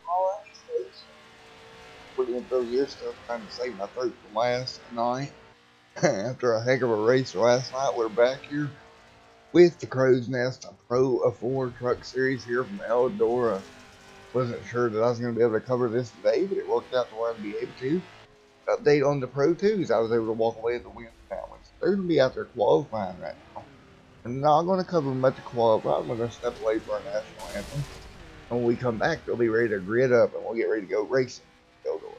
Alright, folks. We're gonna throw your stuff trying to save my throat from last night. After a heck of a race last night, we're back here with the Crowsnest Pro A4 Truck Series here from Eldora. Wasn't sure that I was going to be able to cover this today, but it worked out to where I'd be able to. Update on the Pro 2s, I was able to walk away with the win for that one. So they're going to be out there qualifying right now. I'm not going to cover much of qualifying. We're going to step away for our national anthem. And when we come back, they'll be ready to grid up and we'll get ready to go racing. Eldora.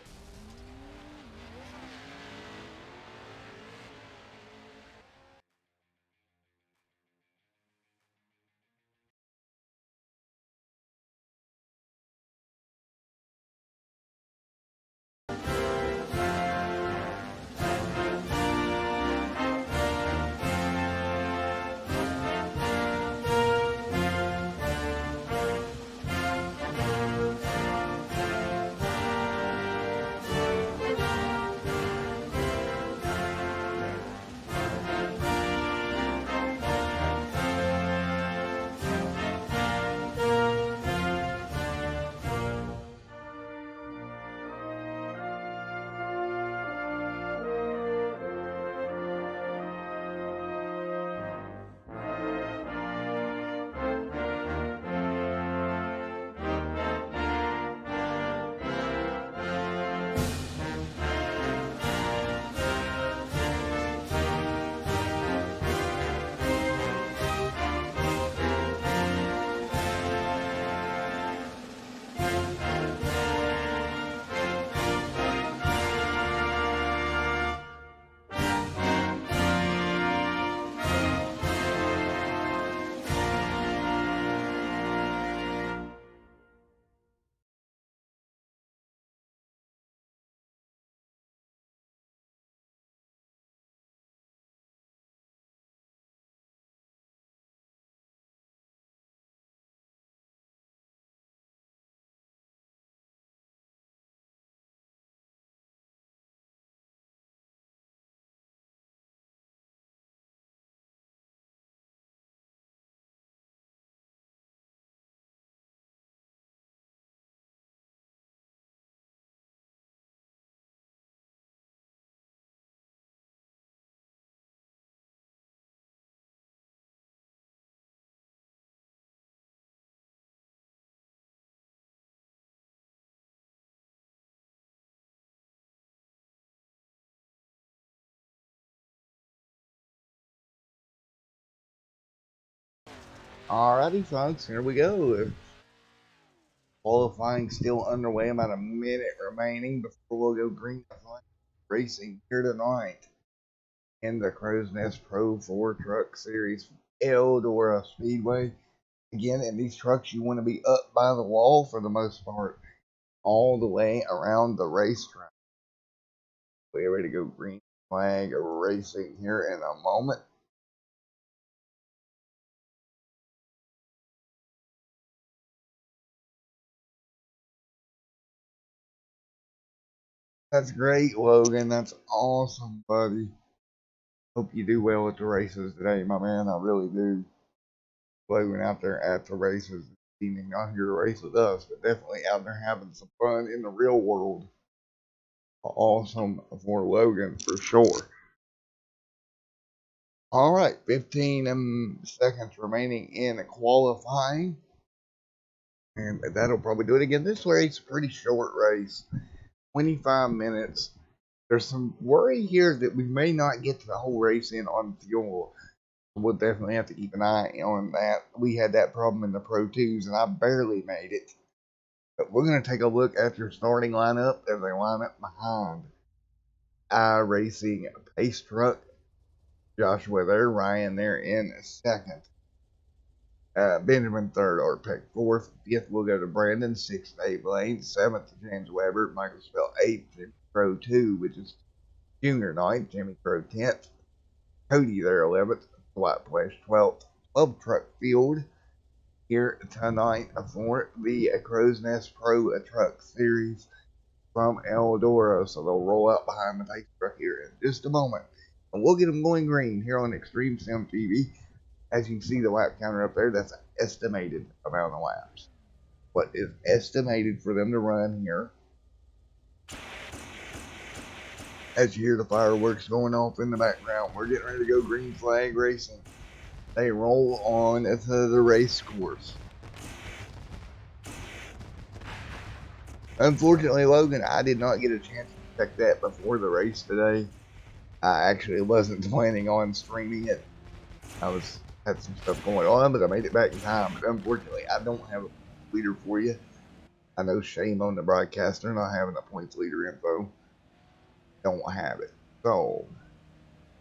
Alrighty, folks, here we go. Qualifying still underway, about a minute remaining before we'll go green flag racing here tonight in the Crowsnest Pro 4 Truck Series Eldora Speedway. Again, in these trucks, you want to be up by the wall for the most part, all the way around the racetrack. We're ready to go green flag racing here in a moment. That's great, Logan. That's awesome, buddy. Hope you do well at the races today, my man. I really do. Logan out there at the races this evening, not here to race with us, but definitely out there having some fun in the real world. Awesome for Logan for sure. All right, 15 seconds remaining in qualifying. And that'll probably do it again. This race, pretty short race, 25 minutes. There's some worry here that we may not get the whole race in on fuel. We'll definitely have to keep an eye on that. We had that problem in the Pro 2s, and I barely made it. But we're going to take a look at your starting lineup as they line up behind iRacing Pace Truck. Joshua there, Ryan there in second. Benjamin third, Art Peck fourth. Fifth, we'll go to Brandon, sixth, Dave Lane. Seventh, James Weber. Michael Spell eighth, Jimmy Crow 2, which is junior ninth. Jimmy Crow 10th. Cody there 11th. Dwight Flesh 12th. Club Truck Field here tonight for the Crowsnest Pro Truck Series from Eldora. So they'll roll out behind the pace truck here in just a moment. And we'll get them going green here on Extreme Sim TV. As you can see the lap counter up there, that's an estimated amount of laps. What is estimated for them to run here. As you hear the fireworks going off in the background, we're getting ready to go green flag racing. They roll on to the race course. Unfortunately, Logan, I did not get a chance to check that before the race today. I actually wasn't planning on streaming it. Had some stuff going on, but I made it back in time. But unfortunately, I don't have a leader for you. I know shame on the broadcaster not having a points leader info. Don't have it. So,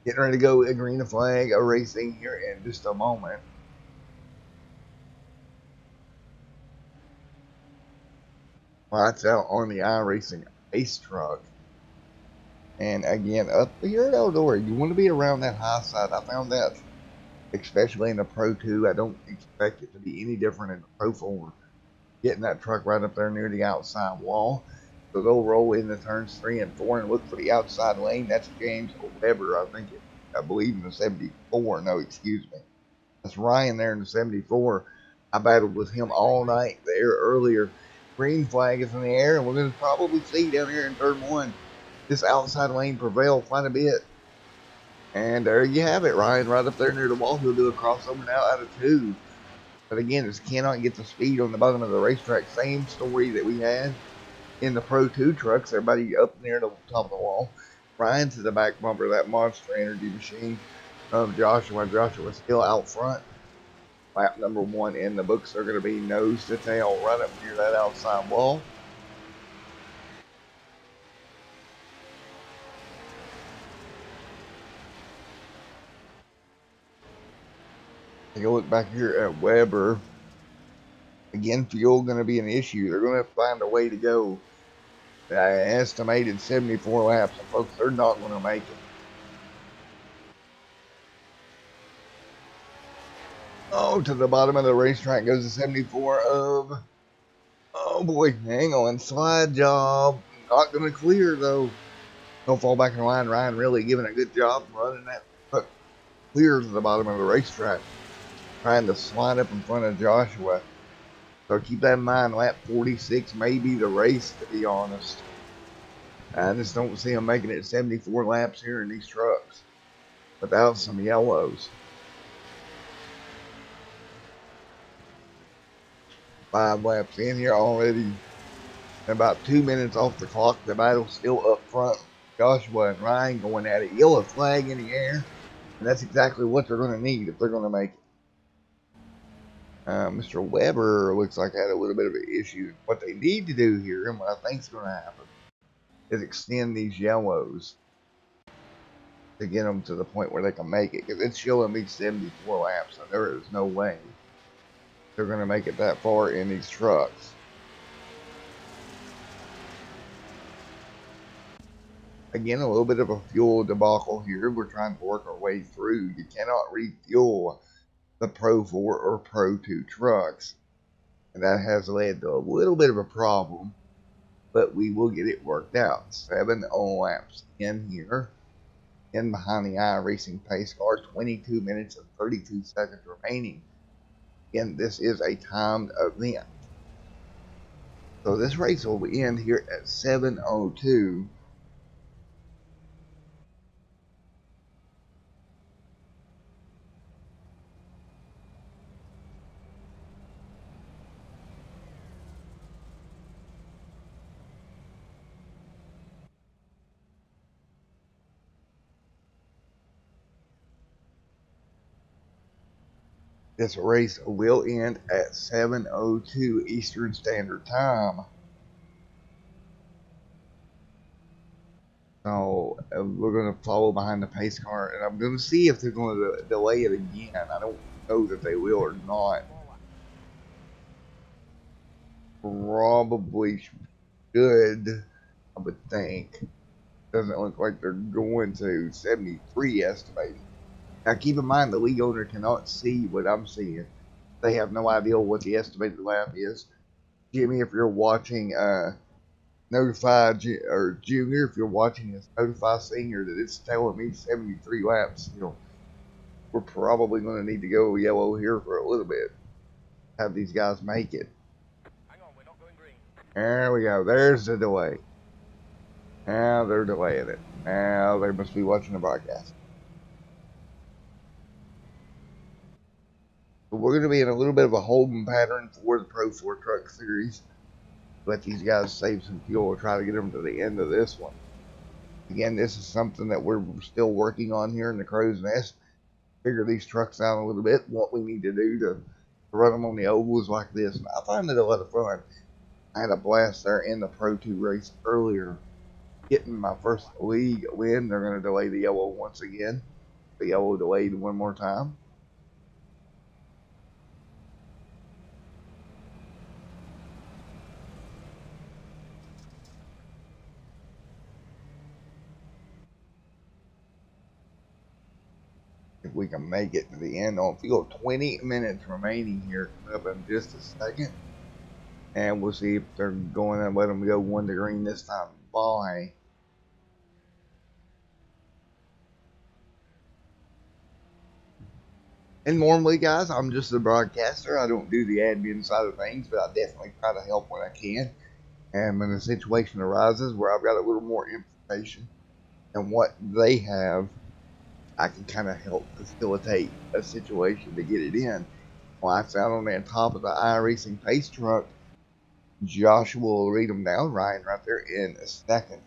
getting ready to go a green flag racing here in just a moment. Lights out on the iRacing Ace truck. And again, up here at Eldora, you want to be around that high side. I found that, especially in the Pro 2, I don't expect it to be any different in the Pro 4. Getting that truck right up there near the outside wall. So they'll roll into turns 3 and 4 and look for the outside lane. That's James Weber, I believe in the 74. No, excuse me. That's Ryan there in the 74. I battled with him all night there earlier. Green flag is in the air, and we're going to probably see down here in turn 1 this outside lane prevail quite a bit. And there you have it, Ryan, right up there near the wall. He'll do a crossover now out of 2. But again, just cannot get the speed on the bottom of the racetrack. Same story that we had in the Pro 2 trucks. Everybody up near the top of the wall. Ryan to the back bumper of that monster energy machine of Joshua. Joshua still out front. Lap number 1 in the books are going to be nose to tail right up near that outside wall. Take a look back here at Weber. Again, fuel going to be an issue. They're going to have to find a way to go. I estimated 74 laps, and folks, they're not going to make it. Oh, to the bottom of the racetrack goes the 74 of, oh boy, hang on, slide job. Not going to clear, though. He'll fall back in line. Ryan really giving a good job running that truck clear to the bottom of the racetrack. Trying to slide up in front of Joshua. So keep that in mind, lap 46 may be the race, to be honest. I just don't see him making it 74 laps here in these trucks without some yellows. 5 laps in here already. About 2 minutes off the clock. The battle's still up front. Joshua and Ryan going at it. Yellow flag in the air. And that's exactly what they're going to need if they're going to make it. Mr. Weber looks like had a little bit of an issue. What they need to do here, and what I think is going to happen, is extend these yellows to get them to the point where they can make it. Because it's showing me 74 laps, and there is no way they're going to make it that far in these trucks. Again, a little bit of a fuel debacle here. We're trying to work our way through. You cannot refuel the Pro 4 or Pro 2 trucks. And that has led to a little bit of a problem, but we will get it worked out. 7 laps in here. In behind the iRacing pace car, 22 minutes and 32 seconds remaining. Again, this is a timed event. So this race will end here at 7:02. This race will end at 7:02 Eastern Standard Time. So we're going to follow behind the pace car, and I'm going to see if they're going to delay it again. I don't know that they will or not. Probably should, I would think. Doesn't look like they're going to. 73 estimated. Now keep in mind the league owner cannot see what I'm seeing. They have no idea what the estimated lap is. Jimmy, if you're watching, notify or Junior, if you're watching this, notify Senior that it's telling me 73 laps. You know, we're probably going to need to go yellow here for a little bit. Have these guys make it. Hang on, we're not going green. There we go. There's the delay. Now they're delaying it. Now they must be watching the broadcast. But we're going to be in a little bit of a holding pattern for the Pro 4 Truck Series. Let these guys save some fuel. We'll try to get them to the end of this one. Again, this is something that we're still working on here in the Crowsnest. Figure these trucks out a little bit, what we need to do to run them on the ovals like this. And I find it a lot of fun. I had a blast there in the Pro 2 race earlier, getting my first league win. They're going to delay the yellow once again. The yellow delayed one more time. If we can make it to the end on field, 20 minutes remaining here, coming up in just a second. And we'll see if they're going to let them go 1 to green this time. Bye. And normally, guys, I'm just a broadcaster. I don't do the admin side of things, but I definitely try to help when I can. And when a situation arises where I've got a little more information than what they have, I can kind of help facilitate a situation to get it in. Lights out on the top of the iRacing pace truck. Joshua will read them down. Ryan right there in second.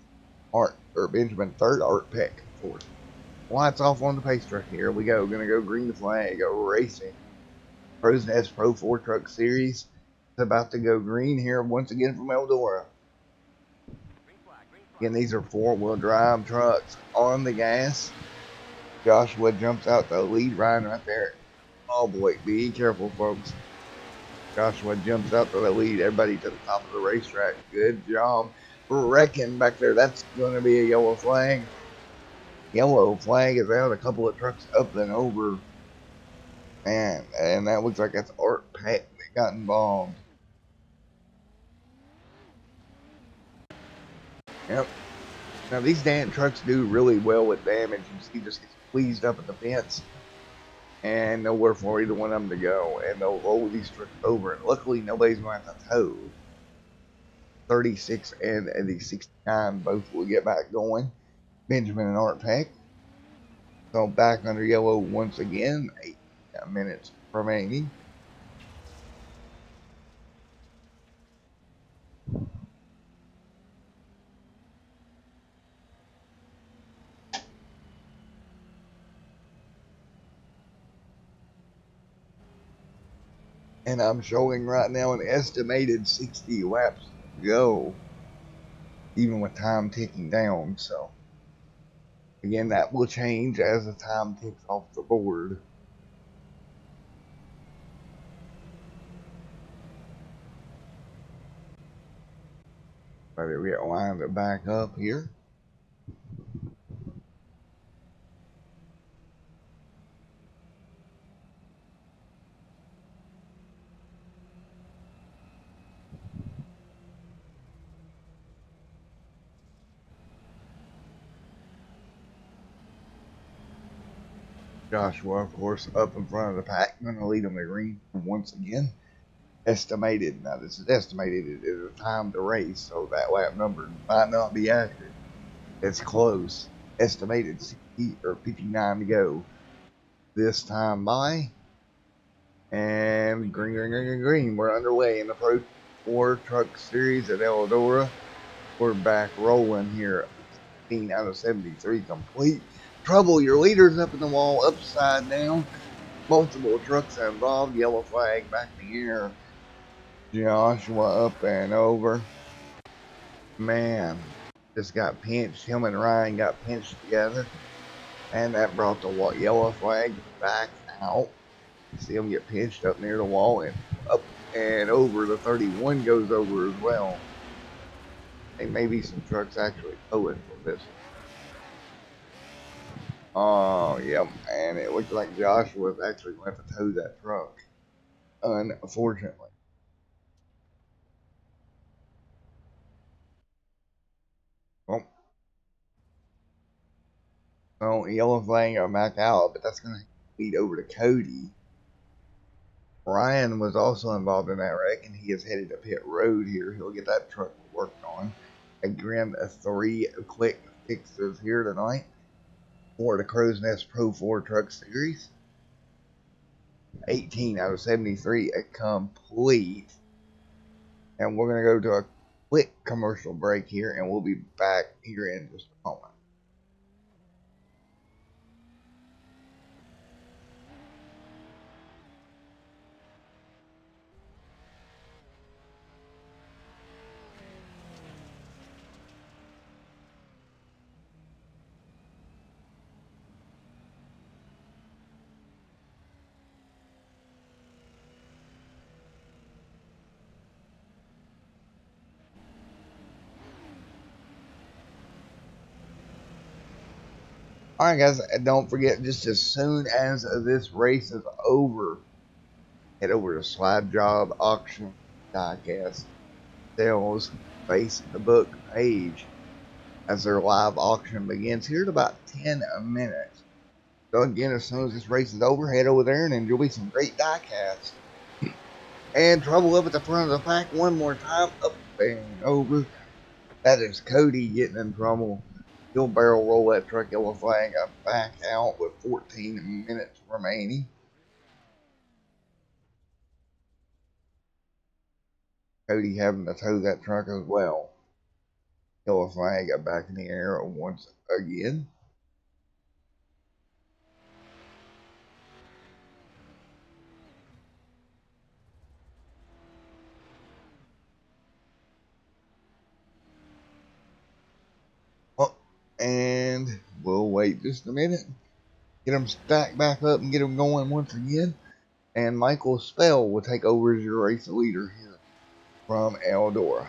Art, or Benjamin third. Art Peck fourth. Lights off on the pace truck. Here we go. Gonna go green the flag. Go racing. Crowsnest Pro 4 Truck Series. It's about to go green here once again from Eldora. Again, these are 4-wheel drive trucks on the gas. Joshua jumps out the lead. Ryan right there. Oh boy, be careful, folks. Joshua jumps out to the lead. Everybody to the top of the racetrack. Good job. Wrecking back there. That's going to be a yellow flag. Yellow flag is out. A couple of trucks up and over. Man, and that looks like that's Art Peck that got involved. Yep. Now these damn trucks do really well with damage. You see, just gets squeezed up at the fence. And nowhere for either one of them to go. And they'll roll these trucks over. And luckily, nobody's going to have to tow. 36 and the 69 both will get back going. Benjamin and Art Peck. So back under yellow once again. 8 minutes remaining. And I'm showing right now an estimated 60 laps to go, even with time ticking down. So, again, that will change as the time ticks off the board. But we get lined it back up here. Joshua, of course, up in front of the pack, going to lead them to green once again. Estimated, now this is estimated, it is a time to race, so that lap number might not be accurate. It's close. Estimated 60 or 59 to go. This time by, and green, green, green, green, green. We're underway in the Pro 4 Truck Series at Eldora. We're back rolling here. 16 out of 73 complete. Trouble, your leader's up in the wall, upside down. Multiple trucks involved. Yellow flag back in the air. Joshua up and over. Man, just got pinched. Him and Ryan got pinched together. And that brought the yellow flag back out. See him get pinched up near the wall and up and over. The 31 goes over as well. And maybe some trucks actually tow it for this one. Oh, yep. And it looked like Josh was actually going to tow that truck. Unfortunately. Well, so yellow flag back out, but that's going to lead over to Cody. Ryan was also involved in that wreck, and he is headed to pit road here. He'll get that truck worked on. Again, 3 quick fixes here tonight for the Crowsnest Pro 4 Truck Series. 18 out of 73 complete. And we're going to go to a quick commercial break here, and we'll be back here in just a moment. Alright guys, don't forget, just as soon as this race is over, head over to Slide Job Auction Diecast Sales Facebook page as their live auction begins here in about 10 minutes. So again, as soon as this race is over, head over there and enjoy some great diecast. And trouble up at the front of the pack one more time, up and over. That is Cody getting in trouble. He'll barrel roll that truck, yellow flag back out with 14 minutes remaining. Cody having to tow that truck as well. Yellow flag back in the air once again. Oh, and we'll wait just a minute. Get them stacked back up and get them going once again. And Michael Spell will take over as your race leader here from Eldora.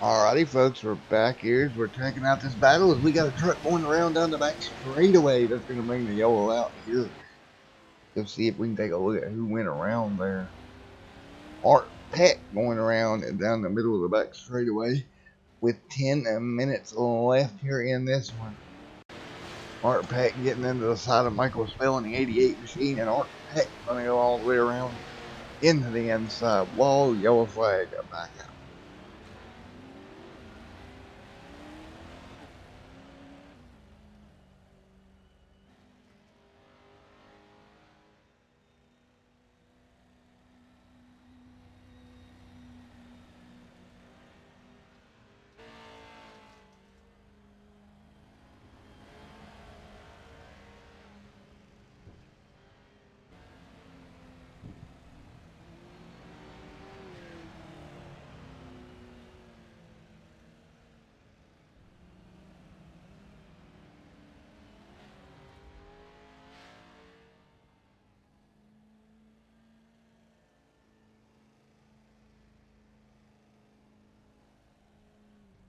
Alrighty, folks, we're back here. We're checking out this battle as we got a truck going around down the back straightaway. That's going to bring the yellow out here. Let's see if we can take a look at who went around there. Art Peck going around and down the middle of the back straightaway with 10 minutes left here in this one. Art Peck getting into the side of Michael Spell in the 88 machine, and Art Peck going to go all the way around into the inside wall. Yellow flag back out.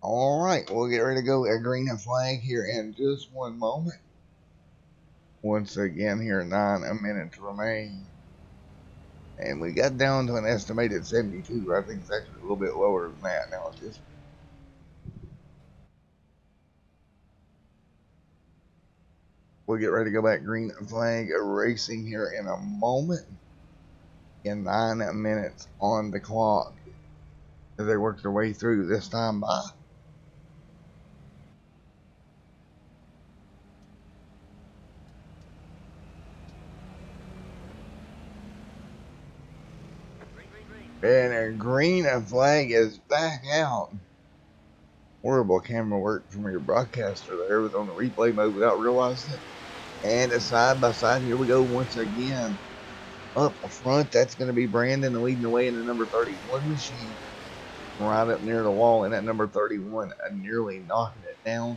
Alright, we'll get ready to go a green flag here in just one moment. Once again, here 9 minutes remain. And we got down to an estimated 72. I think it's actually a little bit lower than that now at this. We'll get ready to go back green flag racing here in a moment. In 9 minutes on the clock as they work their way through this time by. And a green flag is back out. Horrible camera work from your broadcaster there. It was on the replay mode without realizing it. And a side by side, here we go once again. Up front, that's going to be Brandon leading the way in the number 31 machine. Right up near the wall, and that number 31 nearly knocking it down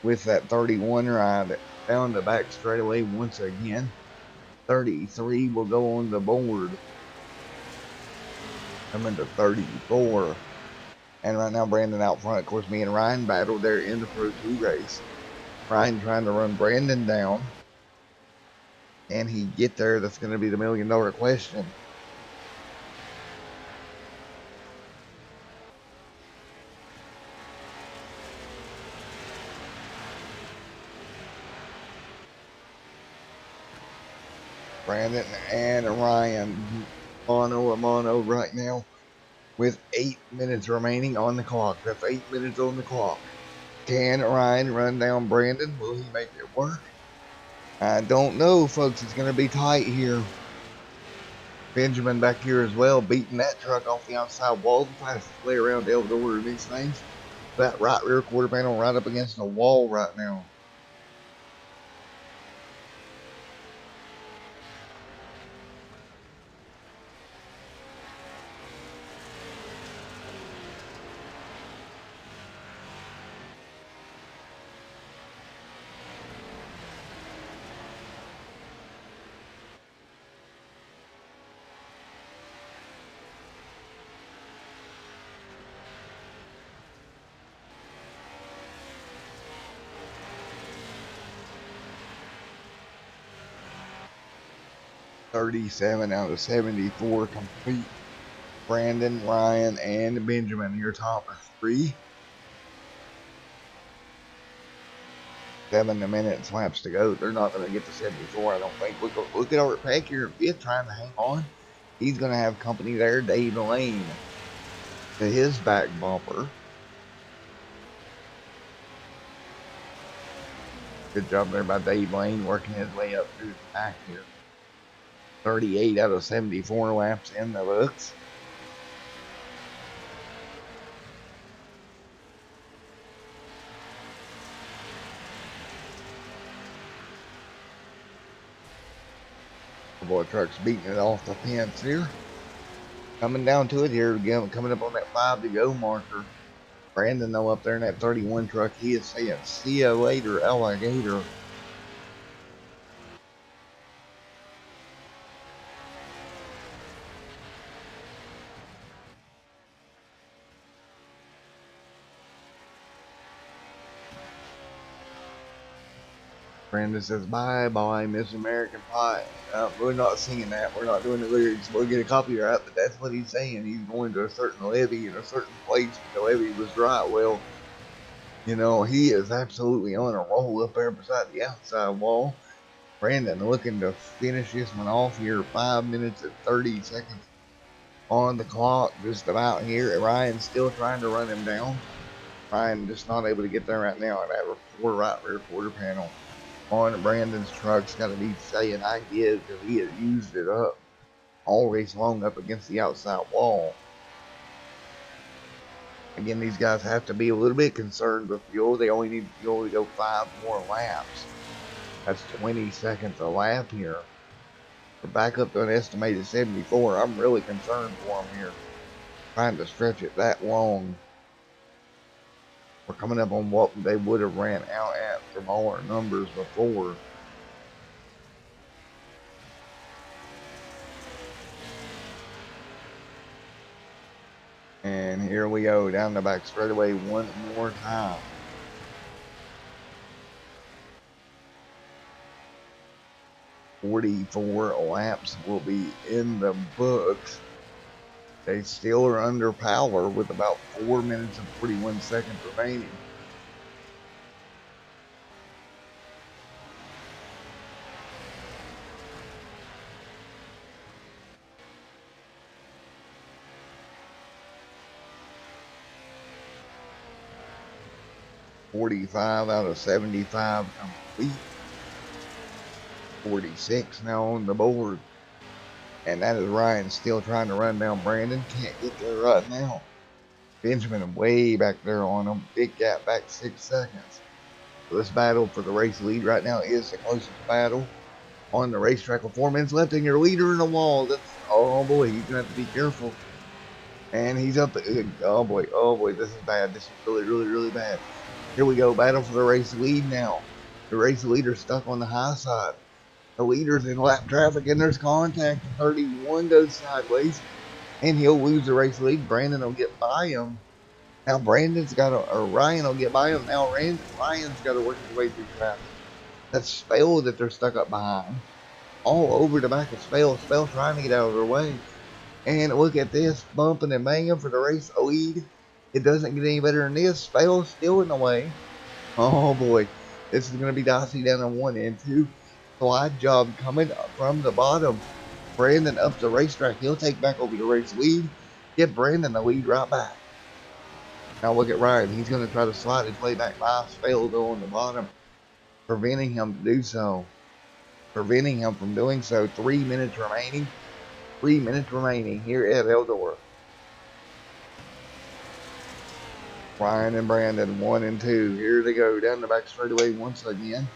with that 31 ride down the back straightaway once again. 33 will go on the board. Coming to 34. And right now, Brandon out front. Of course, me and Ryan battled there in the Pro 2 race. Ryan trying to run Brandon down. And he get there, that's going to be the $1 million question. Brandon and Ryan mano a mano right now with 8 minutes remaining on the clock. That's 8 minutes on the clock. Can Ryan run down Brandon? Will he make it work? I don't know, folks. It's going to be tight here. Benjamin back here as well, beating that truck off the outside wall. The fastest way around eldora in these things. That right rear quarter panel right up against the wall right now. $37 out of 74 complete. Brandon, Ryan, and Benjamin, your top three. 7 minutes laps to go. They're not going to get to 74, I don't think. Look at Art Peck here in fifth, trying to hang on. He's going to have company there. Dave Lane to his back bumper. Good job there by Dave Lane working his way up through the pack here. 38 out of 74 laps in the books. The boy truck's beating it off the fence here. Coming down to it here, coming up on that 5 to go marker. Brandon, though, up there in that 31 truck, he is saying, see ya later, alligator. Brandon says, "Bye bye, Miss American Pie." We're not singing that. We're not doing the lyrics. We'll get a copyright, but that's what he's saying. He's going to a certain levee in a certain place, but the levee was dry. Well, you know, he is absolutely on a roll up there beside the outside wall. Brandon looking to finish this one off here. 5 minutes and 30 seconds on the clock, just about here. Ryan's still trying to run him down. Ryan just not able to get there right now. And that report right rear quarter panel on Brandon's truck's got to be saying I give because he has used it up all race long up against the outside wall. Again, these guys have to be a little bit concerned with fuel. They only need fuel to go 5 more laps. That's 20 seconds a lap here. We're back up to an estimated 74. I'm really concerned for them here, trying to stretch it that long. We're coming up on what they would have ran out at from all our numbers before. And here we go, down the back straightaway one more time. "44 laps will be in the books." They still are under power with about 4 minutes and 41 seconds remaining. "45 out of 75 complete. 46 now on the board. And that is Ryan still trying to run down Brandon. Can't get there right now. Benjamin way back there on him. Big gap back 6 seconds. So this battle for the race lead right now is the closest battle on the racetrack with 4 minutes left, and your leader in the wall. That's, oh boy, he's gonna have to be careful. And he's up. Oh boy, this is bad. This is really bad. Here we go, battle for the race lead now. The race leader stuck on the high side. The leader's in lap traffic, and there's contact. 31 goes sideways, and he'll lose the race lead. Brandon will get by him. Now Brandon's got to, or Ryan will get by him. Now Ryan's got to work his way through traffic. That's Spell that they're stuck up behind. All over the back of Spell. Spell trying to get out of their way. And look at this, bumping and banging for the race lead. It doesn't get any better than this. Spell's still in the way. Oh boy, this is going to be dicey down in 1 and 2. Slide job coming from the bottom. Brandon up the racetrack. He'll take back over the race lead. Get Brandon the lead right back. Now look at Ryan. He's going to try to slide his way back by Spell though on the bottom, preventing him to do so. Preventing him from doing so. 3 minutes remaining. 3 minutes remaining here at Eldora. Ryan and Brandon 1 and 2. Here they go down the back straightaway once again.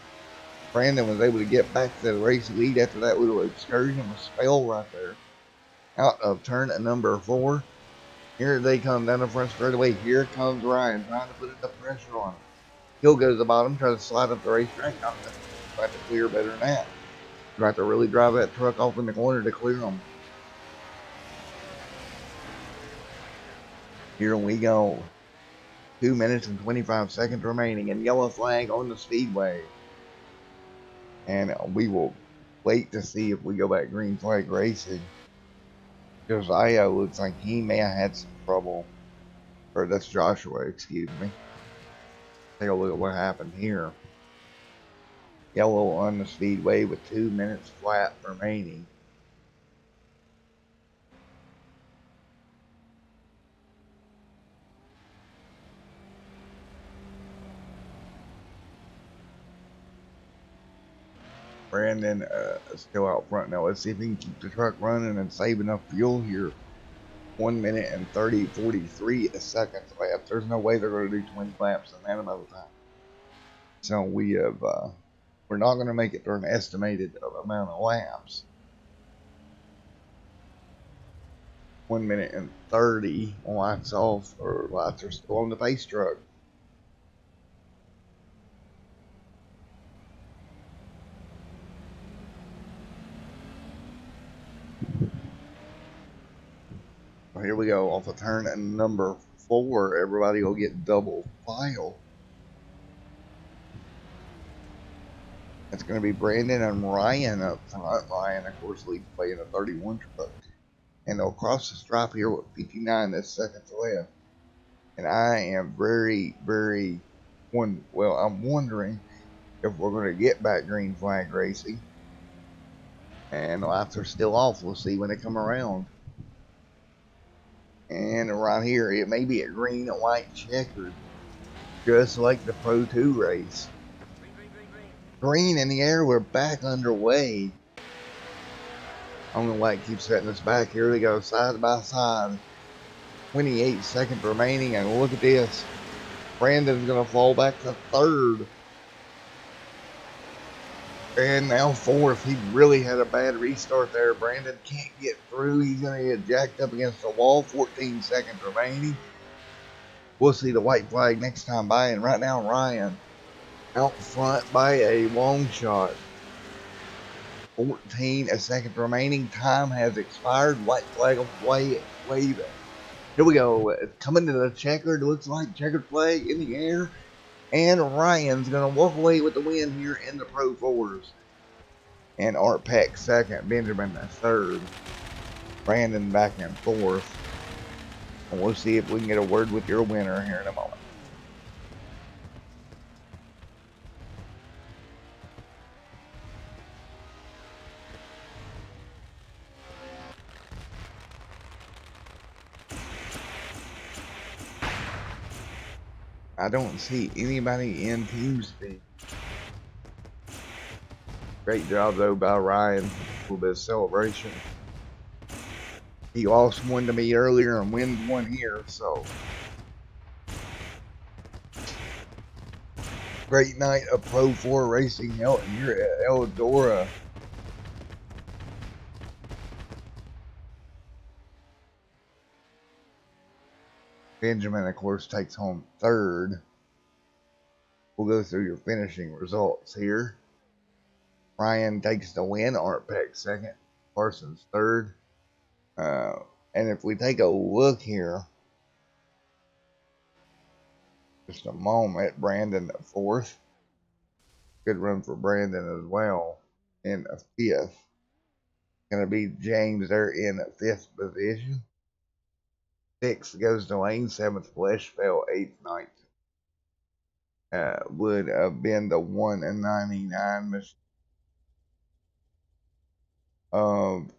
Brandon was able to get back to the race lead after that little excursion with Spell right there. Out of turn at number 4. Here they come down the front straightaway. Here comes Ryan trying to put enough pressure on him. He'll go to the bottom, try to slide up the racetrack. Not enough. Try to clear better than that. Try to really drive that truck off in the corner to clear them. Here we go. 2 minutes and 25 seconds remaining, and yellow flag on the speedway. And we will wait to see if we go back green flag racing. Josiah looks like he may have had some trouble. Or that's Joshua, excuse me. Take a look at what happened here. Yellow on the speedway with 2 minutes flat remaining. Brandon is still out front now. Let's see if he can keep the truck running and save enough fuel here. 1 minute and 43 seconds left. There's no way they're going to do 20 laps in that amount of time. So we're not going to make it through an estimated amount of laps. 1 minute and 30 lights off, or lights are still on the pace truck. So here we go, off of turn number 4. Everybody will get double file. It's going to be Brandon and Ryan up front. Ryan, of course, leads play in a 31 truck. And they'll cross the stripe here with 59 seconds left. And I am I'm wondering if we're going to get back green flag racing. And the lights are still off. We'll see when they come around. And right here, it may be a green and white checkered, just like the Pro 2 race. Green, green, green, green. Green in the air, we're back underway. I don't know why it keeps setting us back. Here we go, side by side. 28 seconds remaining, and look at this. Brandon's going to fall back to third. And now fourth. He really had a bad restart there. Brandon can't get through. He's going to get jacked up against the wall. 14 seconds remaining. We'll see the white flag next time by. And right now, Ryan out front by a long shot. 14 seconds remaining. Time has expired. White flag waving. Here we go. Coming to the checkered. Looks like checkered flag in the air. And Ryan's going to walk away with the win here in the Pro 4s. And Art Peck second. Benjamin third. Brandon back in fourth. And we'll see if we can get a word with your winner here in a moment. I don't see anybody in TeamSpeak. Great job though by Ryan. A little bit of celebration. He lost one to me earlier and wins one here, so great night of Pro 4 racing out here at Eldora. Benjamin, of course, takes home third. We'll go through your finishing results here. Ryan takes the win. Art Peck second. Parsons third. And if we take a look here, just a moment, Brandon fourth. Good run for Brandon as well in a fifth. Going to be James there in fifth position. Sixth goes to Lane. Seventh, Fleshfell. Eighth, ninth. Would have been the 1 and 99 of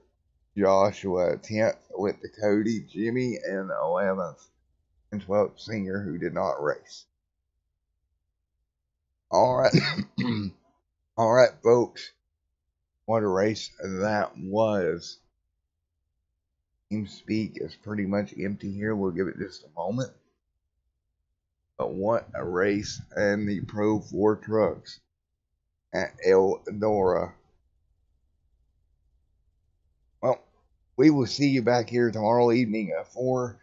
Joshua. 10th with the Cody, Jimmy, and 11th and 12th Singer, who did not race. All right. All right, folks. What a race that was. TeamSpeak is pretty much empty here. We'll give it just a moment. But what a race. And the Pro 4 trucks at Eldora. Well, we will see you back here tomorrow evening for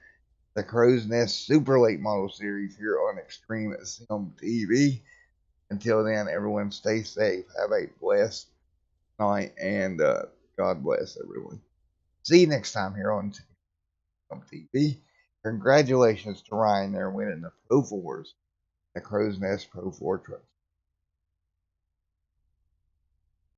the Crowsnest Super Late Model Series here on Extreme Sim TV. Until then, everyone stay safe. Have a blessed night, and God bless everyone. See you next time here on TV. Congratulations to Ryan there winning the Pro 4s, the Crowsnest Pro 4 trucks.